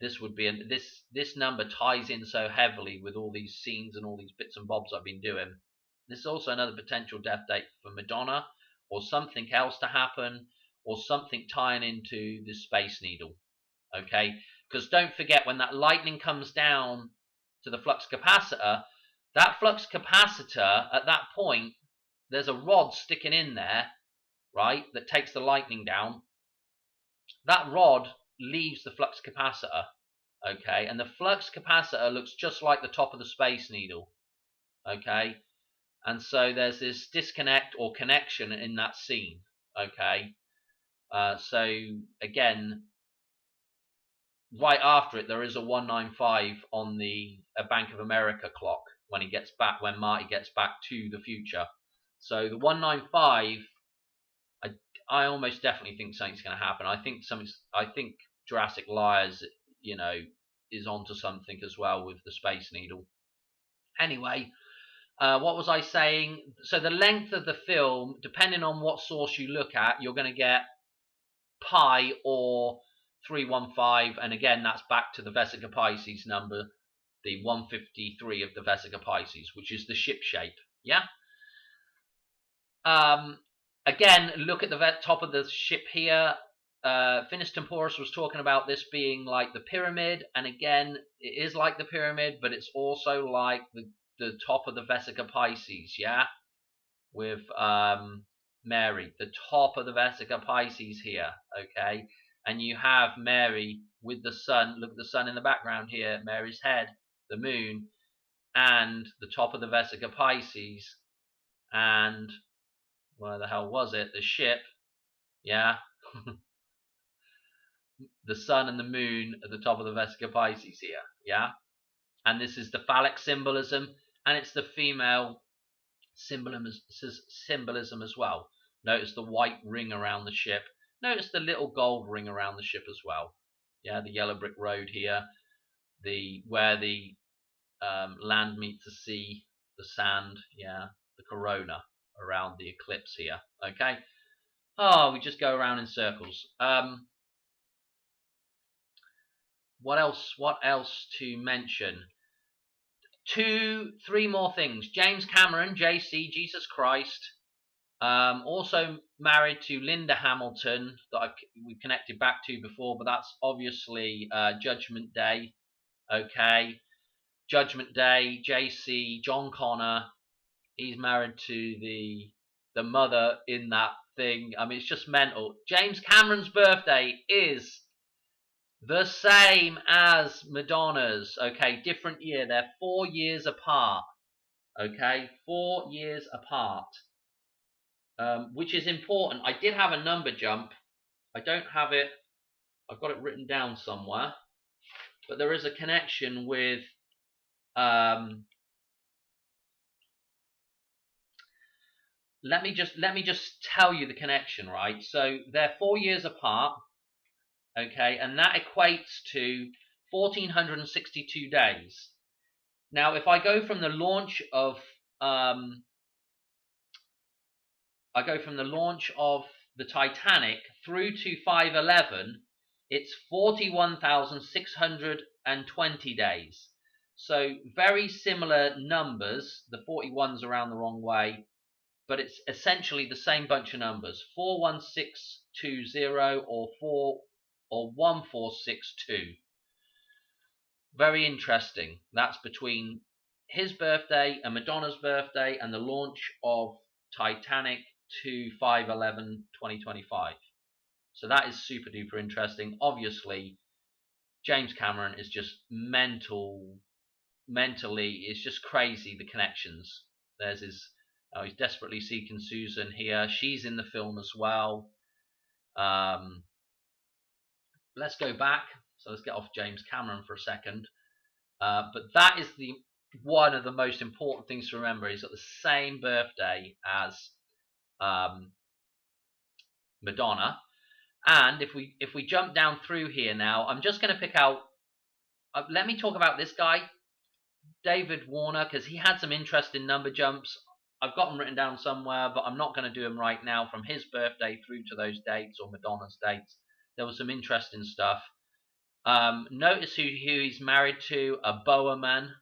this would be this number ties in so heavily with all these scenes and all these bits and bobs I've been doing. This is also another potential death date for Madonna, or something else to happen, or something tying into the Space Needle. Okay, because don't forget, when that lightning comes down to the flux capacitor, that flux capacitor at that point, there's a rod sticking in there, right, that takes the lightning down. That rod leaves the flux capacitor, okay, and the flux capacitor looks just like the top of the Space Needle, okay, and so there's this disconnect or connection in that scene, okay. So again, right after it, there is a 195 on the Bank of America clock when Marty gets back to the future. So the 195, I almost definitely think something's going to happen. I think Jurassic Liars, is onto something as well with the Space Needle. Anyway, what was I saying? So the length of the film, depending on what source you look at, you're going to get pi or 315, and again, that's back to the Vesica Pisces number, the 153 of the Vesica Pisces, which is the ship shape. Yeah. Again, look at the top of the ship here. Finis Temporis was talking about this being like the pyramid, and again, it is like the pyramid, but it's also like the top of the Vesica Pisces, yeah, with Mary, the top of the Vesica Pisces here, okay, and you have Mary with the sun. Look at the sun in the background here, Mary's head, the moon, and the top of the Vesica Pisces, and where the hell was it? The ship, yeah. The sun and the moon at the top of the Vesica Pisces here, yeah. And this is the phallic symbolism, and it's the female symbolism as well. Notice the white ring around the ship. Notice the little gold ring around the ship as well. Yeah, the yellow brick road here, where the land meets the sea, the sand, yeah, the corona around the eclipse here. Okay. Oh, we just go around in circles. What else to mention? 3 more things. James Cameron, JC, Jesus Christ, also married to Linda Hamilton, that we connected back to before, but that's obviously Judgment Day. Okay, Judgment Day, JC, John Connor, he's married to the mother in that thing. I mean, it's just mental. James Cameron's birthday is the same as Madonna's. Okay, different year. They're 4 years apart. Okay, 4 years apart, which is important. I did have a number jump. I don't have it. I've got it written down somewhere, but there is a connection with. Let me just tell you the connection, right? So they're 4 years apart. Okay, and that equates to 1,462 days. Now, if I go from the launch of the Titanic through to 5/11, it's 41,620 days. So very similar numbers. The 41's around the wrong way, but it's essentially the same bunch of numbers: 41620 or 14662. very interesting. That's between his birthday and Madonna's birthday and the launch of Titanic to 5/11/2025. So that is super duper interesting. Obviously, James Cameron is just mentally, it's just crazy, the connections. There's his, he's desperately seeking Susan here. She's in the film as well. Let's go back. So let's get off James Cameron for a second. But that is one of the most important things to remember. He's got the same birthday as Madonna. And if we jump down through here now, I'm just going to pick out. Let me talk about this guy, David Warner, because he had some interesting number jumps. I've got them written down somewhere, but I'm not going to do them right now. From his birthday through to those dates, or Madonna's dates, there was some interesting stuff. Notice who he's married to, a Bowerman.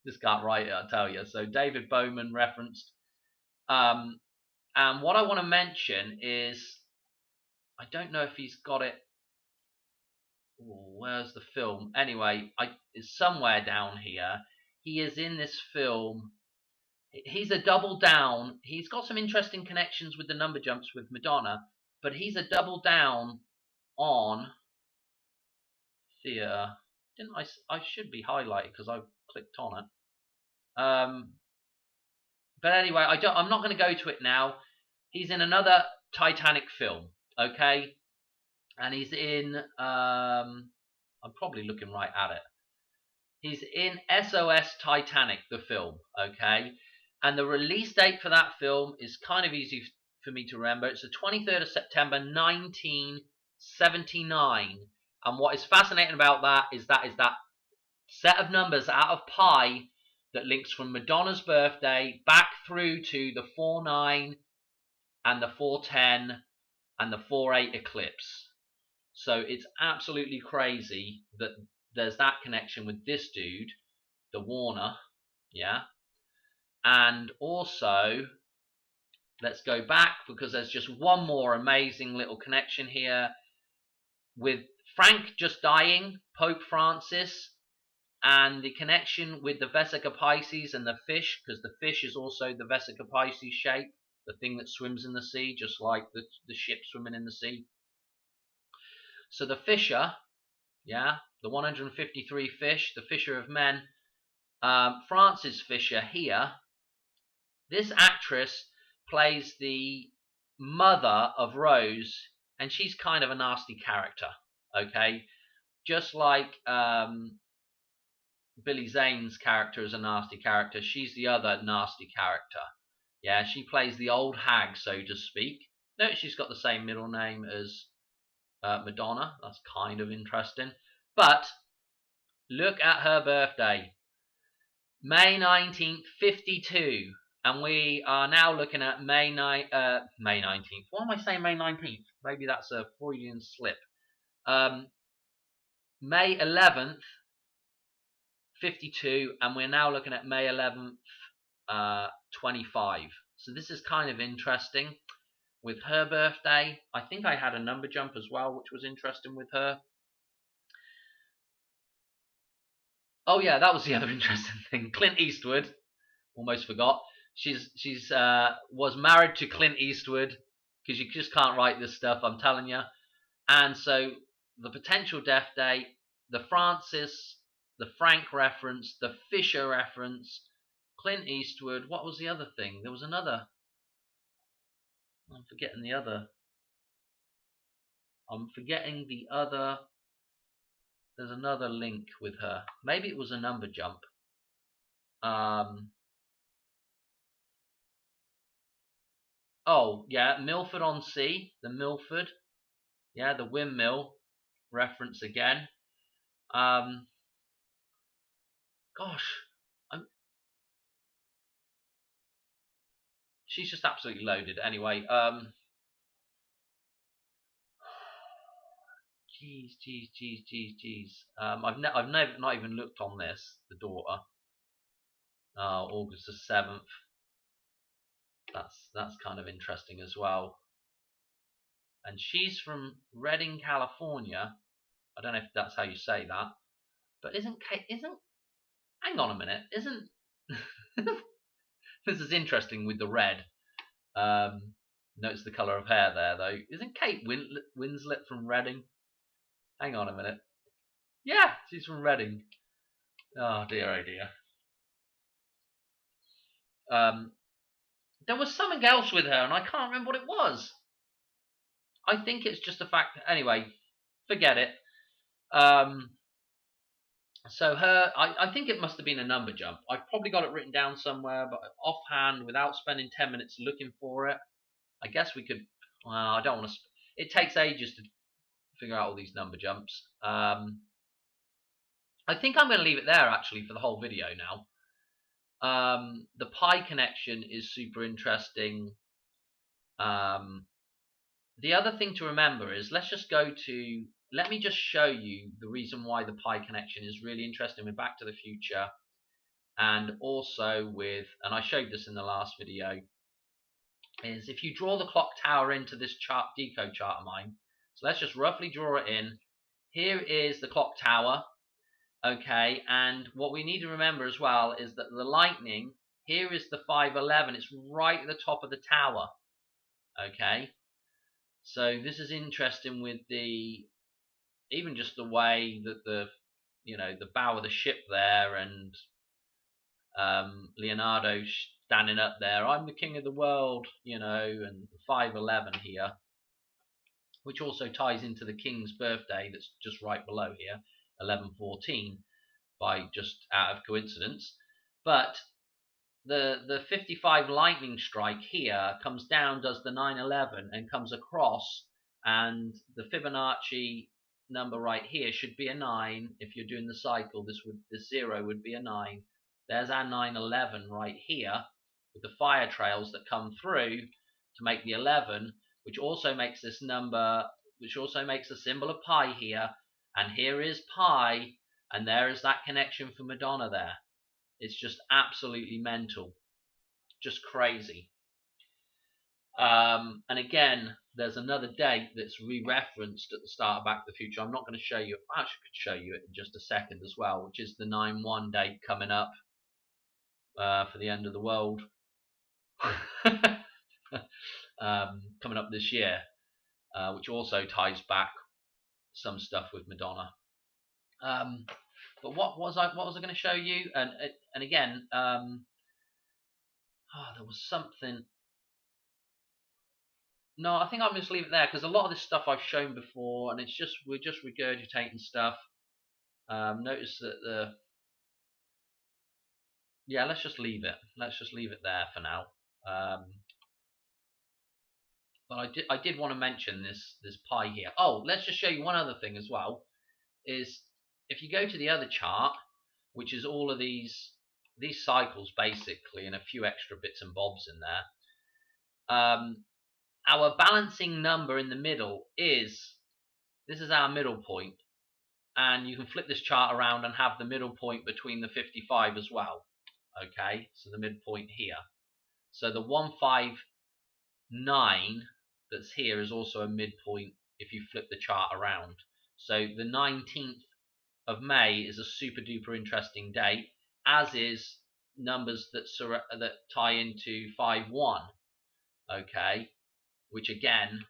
Just can't write it, I tell you. So David Bowman referenced. And what I want to mention is, I don't know if he's got it. Ooh, where's the film? Anyway, it's somewhere down here. He is in this film. He's a double down. He's got some interesting connections with the number jumps with Madonna, but he's a double down on the. Didn't I should be highlighted because I clicked on it. But anyway, I'm not going to go to it now. He's in another Titanic film, okay? And he's in. I'm probably looking right at it. He's in SOS Titanic, the film, okay? And the release date for that film is kind of easy for me to remember. It's the 23rd of September, 1979. And what is fascinating about that is that set of numbers out of pi that links from Madonna's birthday back through to the 4/9 and the 4/10 and the 4/8 eclipse. So it's absolutely crazy that there's that connection with this dude, the Warner, yeah. And also, let's go back because there's just one more amazing little connection here with Frank just dying, Pope Francis, and the connection with the Vesica Pisces and the fish, because the fish is also the Vesica Pisces shape, the thing that swims in the sea, just like the ship swimming in the sea. So the fisher, yeah, the 153 fish, the fisher of men, Francis Fisher here. This actress plays the mother of Rose, and she's kind of a nasty character, okay? Just like Billy Zane's character is a nasty character, she's the other nasty character. Yeah, she plays the old hag, so to speak. Notice she's got the same middle name as Madonna. That's kind of interesting. But look at her birthday. May 19th, 52. And we are now looking at May 19th. Why am I saying May 19th? Maybe that's a Freudian slip. May 11th, 52. And we're now looking at May 11th, 25. So this is kind of interesting. With her birthday, I think I had a number jump as well, which was interesting with her. Oh yeah, that was the other interesting thing. Clint Eastwood, almost forgot. She's was married to Clint Eastwood, because you just can't write this stuff, I'm telling you. And so the potential death date, the Francis, the Frank reference, the Fisher reference, Clint Eastwood. What was the other thing? There was another. I'm forgetting the other. There's another link with her. Maybe it was a number jump. Oh, yeah, Milford on Sea. The Milford. Yeah, the windmill reference again. Gosh. She's just absolutely loaded. Anyway, Jeez. I've never not even looked on this. The daughter. August the 7th. That's kind of interesting as well. And she's from Redding, California. I don't know if that's how you say that. But isn't Kate? Hang on a minute. Isn't this is interesting with the red? Notice the colour of hair there, though. Isn't Kate Winslet from Reading? Hang on a minute. Yeah, she's from Reading. Oh dear, oh dear. There was something else with her, and I can't remember what it was. I think it's just the fact that, anyway, forget it. So I think it must have been a number jump. I've probably got it written down somewhere, but offhand, without spending 10 minutes looking for it, I guess we could. Well, I don't want to. It takes ages to figure out all these number jumps. I think I'm going to leave it there actually for the whole video now. The pi connection is super interesting. The other thing to remember is let me just show you the reason why the pi connection is really interesting with Back to the Future, and also with, and I showed this in the last video, is if you draw the clock tower into this chart, decode chart of mine, so let's just roughly draw it in. Here is the clock tower, okay, and what we need to remember as well is that the lightning, here is the 511, it's right at the top of the tower, okay. So this is interesting with even just the way that the bow of the ship there, and Leonardo standing up there, I'm the king of the world, and the 511 here, which also ties into the king's birthday that's just right below here, 11/14, by just out of coincidence. But the 55 lightning strike here comes down, does the 9/11, and comes across, and the Fibonacci number right here should be a 9. If you're doing the cycle, this 0 would be a 9. There's our 9/11 right here, with the fire trails that come through to make the 11, which also makes this number, which also makes the symbol of pi here, and here is pi, and there is that connection for Madonna there. It's just absolutely mental, just crazy. And again, there's another date that's re-referenced at the start of Back to the Future. I'm not going to show you. I actually could show you it in just a second as well, which is the 9/1 date coming up for the end of the world, coming up this year, which also ties back some stuff with Madonna. But what was I going to show you? And again, there was something. No, I think I'll just leave it there because a lot of this stuff I've shown before, and we're just regurgitating stuff. Notice that let's just leave it. Let's just leave it there for now. But I did want to mention this pi here. Oh, let's just show you one other thing as well. Is if you go to the other chart, which is all of these cycles basically, and a few extra bits and bobs in there. Our balancing number in the middle this is our middle point, and you can flip this chart around and have the middle point between the 55 as well. Okay, so the midpoint here. So the 159 that's here is also a midpoint if you flip the chart around. So the 19th of May is a super duper interesting date, as is numbers that tie into 5/1. Okay, which again,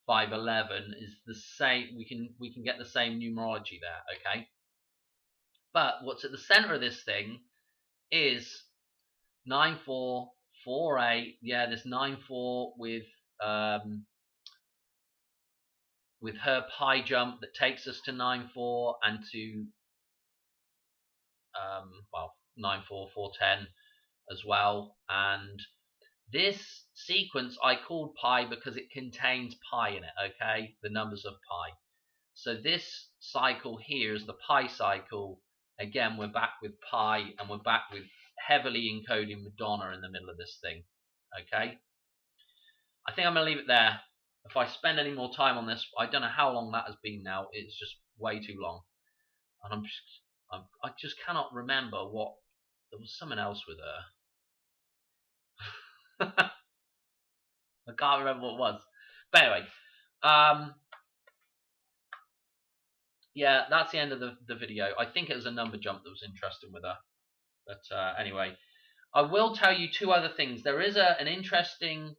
5/11 is the same. We can get the same numerology there. Okay, but what's at the center of this thing is 9448. Yeah, this 94 with her pi jump that takes us to 94 and to 94410 as well. And this sequence I called pi because it contains pi in it, okay? The numbers of pi. So this cycle here is the pi cycle. Again, we're back with pi, and we're back with heavily encoding Madonna in the middle of this thing, okay? I think I'm going to leave it there. If I spend any more time on this, I don't know how long that has been now. It's just way too long. And I just cannot remember what. There was something else with her. I can't remember what it was. But anyway, yeah, that's the end of the video. I think it was a number jump that was interesting with her. But anyway, I will tell you two other things. There is an interesting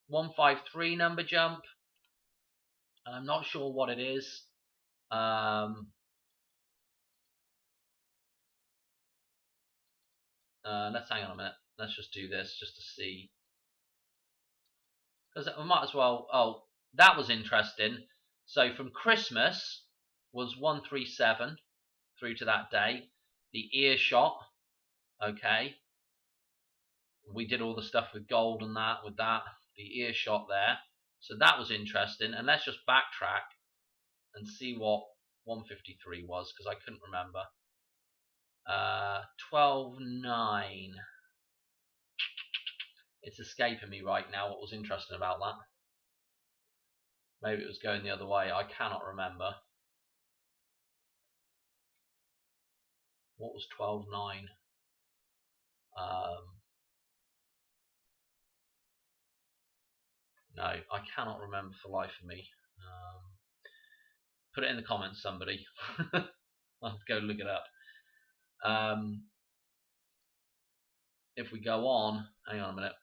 153 number jump, and I'm not sure what it is. Let's hang on a minute. Let's just do this just to see. Because I might as well. Oh, that was interesting. So from Christmas was 137 through to that day. The earshot, okay. We did all the stuff with gold and that, with that, the earshot there. So that was interesting. And let's just backtrack and see what 153 was, because I couldn't remember. 12.9. It's escaping me right now what was interesting about that. Maybe it was going the other way. I cannot remember. What was 12.9? No, I cannot remember for the life of me. Put it in the comments, somebody. I'll have to go look it up. If we go on, hang on a minute.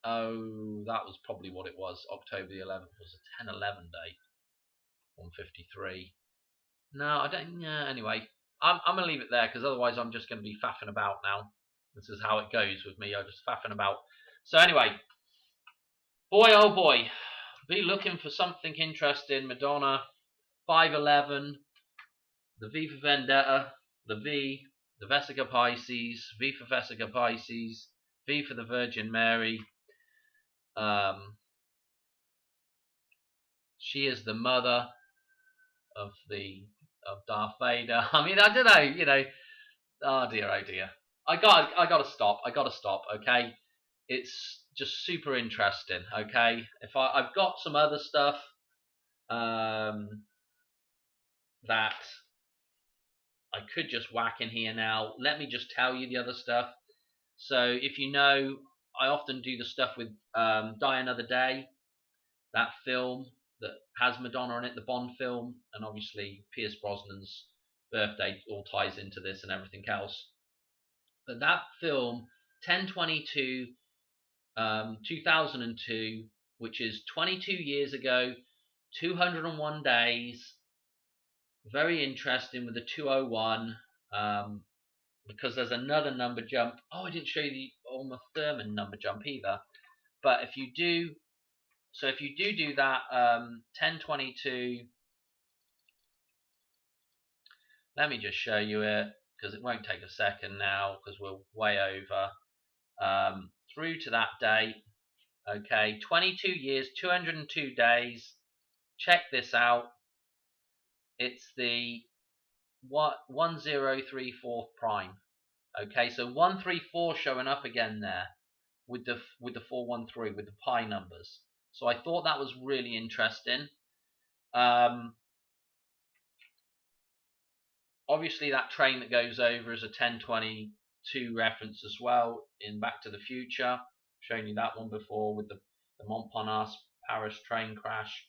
Oh, that was probably what it was. October the 11th was a 10-11 date. 153. No, I don't. Yeah. Anyway, I'm gonna leave it there because otherwise I'm just gonna be faffing about now. This is how it goes with me. I'm just faffing about. So anyway, boy oh boy, be looking for something interesting. Madonna, 511, the V for Vendetta, the V, the Vesica Pisces, V for Vesica Pisces, V for the Virgin Mary. She is the mother of Darth Vader. I mean, I don't know, you know. Oh dear, oh dear. I gotta stop. I gotta stop. Okay, it's just super interesting. Okay, if I've got some other stuff that I could just whack in here now. Let me just tell you the other stuff. So if you know, I often do the stuff with Die Another Day, that film that has Madonna in it, the Bond film, and obviously Pierce Brosnan's birthday all ties into this and everything else. But that film, 10/22, 2002, which is 22 years ago, 201 days, very interesting with the 201, because there's another number jump. Oh, I didn't show you the Uma Thurman number jump either. But if you do, so if you do that 10/22, let me just show you it because it won't take a second now because we're way over. Through to that date, okay, 22 years, 202 days. Check this out. It's the 1034 prime. Okay, so 134 showing up again there with the 413 with the pi numbers. So I thought that was really interesting. Obviously, that train that goes over is a 1022 reference as well in Back to the Future. I've shown you that one before with the Montparnasse Paris train crash.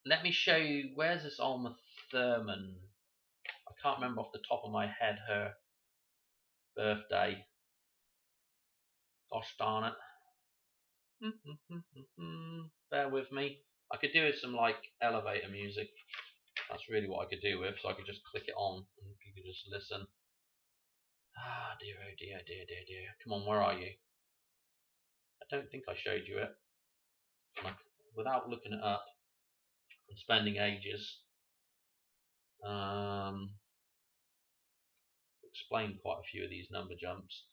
Let me show you, where's this Uma Thurman? I can't remember off the top of my head her birthday. Gosh darn it. Bear with me. I could do with some like elevator music. That's really what I could do with, so I could just click it on and you could just listen. Ah, dear, oh dear, dear, dear, dear. Come on, where are you? I don't think I showed you it. Without looking it up and spending ages. Explained quite a few of these number jumps.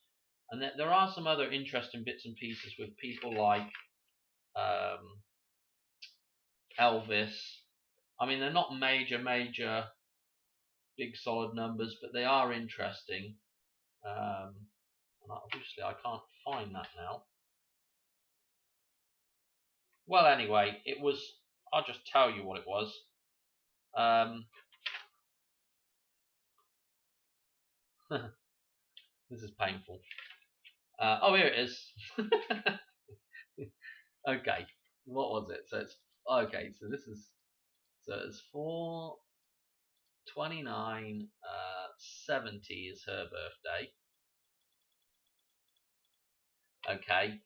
And there are some other interesting bits and pieces with people like Elvis. I mean, they're not major big solid numbers, but they are interesting. And obviously I can't find that now. Well, anyway, it was, I'll just tell you what it was. This is painful. Oh, here it is. Okay. what was it? So it's okay. So this is it's 4/29. 70 is her birthday. Okay,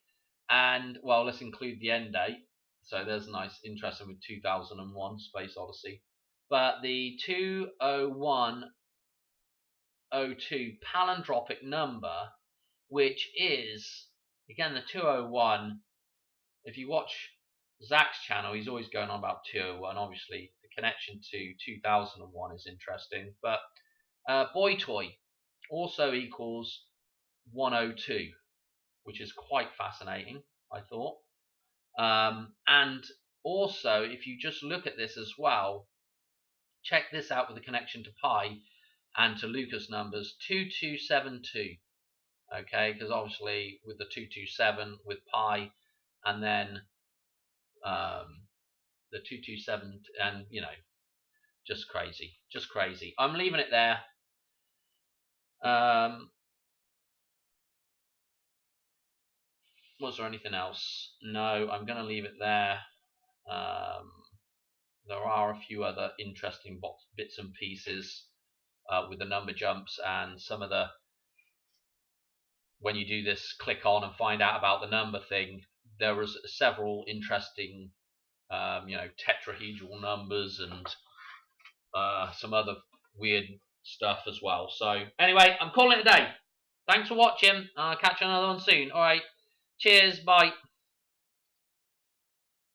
and well, let's include the end date. So there's a nice, interesting with 2001 Space Odyssey. But the 20102 palindromic number, which is, again, the 201. If you watch Zach's channel, he's always going on about 201. Obviously, the connection to 2001 is interesting. But Boy Toy also equals 102, which is quite fascinating, I thought. And also, if you just look at this as well, check this out with the connection to pi and to Lucas numbers 2272. Okay, because obviously with the 227 with pi, and then the 227, and just crazy, just crazy. I'm leaving it there. Was there anything else? No, I'm going to leave it there. There are a few other interesting bits and pieces with the number jumps and some of the, when you do this click on and find out about the number thing, there was several interesting tetrahedral numbers and some other weird stuff as well. So anyway, I'm calling it a day. Thanks for watching. I'll catch you on another one soon. All right, cheers, bye.